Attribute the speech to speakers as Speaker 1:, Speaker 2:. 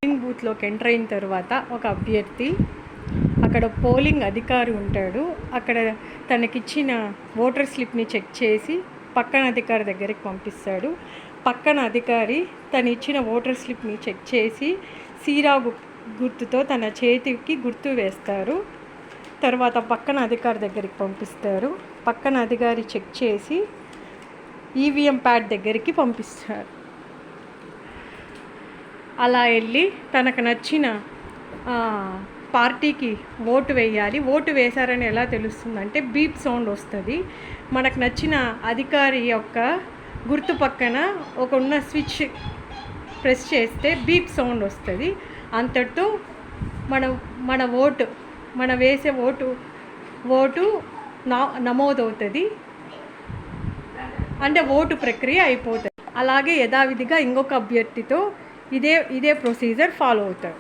Speaker 1: Polling బూత్లోకి enter అయిన తర్వాత ఒక అభ్యర్థి అక్కడ పోలింగ్ అధికారి ఉంటాడు, అక్కడ తనకిచ్చిన ఓటర్ స్లిప్ని చెక్ చేసి పక్కన అధికారి దగ్గరికి పంపిస్తాడు. పక్కన అధికారి తను ఇచ్చిన ఓటర్ స్లిప్ని చెక్ చేసి సీరా గుర్తుతో తన చేతికి గుర్తు వేస్తారు. తర్వాత పక్కన అధికారి దగ్గరికి పంపిస్తారు. పక్కన అధికారి చెక్ చేసి ఈవీఎం ప్యాడ్ దగ్గరికి పంపిస్తారు. అలా వెళ్ళి తనకు నచ్చిన పార్టీకి ఓటు వేయాలి. ఓటు వేశారని ఎలా తెలుస్తుందంటే బీప్ సౌండ్ వస్తుంది. మనకు నచ్చిన అధికారి యొక్క గుర్తు పక్కన ఒక ఉన్న స్విచ్ ప్రెస్ చేస్తే బీప్ సౌండ్ వస్తుంది. అంతటితో మన ఓటు మన వేసే ఓటు నమోదవుతుంది, అంటే ఓటు ప్రక్రియ అయిపోతుంది. అలాగే యథావిధిగా ఇంకొక అభ్యర్థితో ఇదే ప్రొసీజర్ ఫాలో అవుతారు.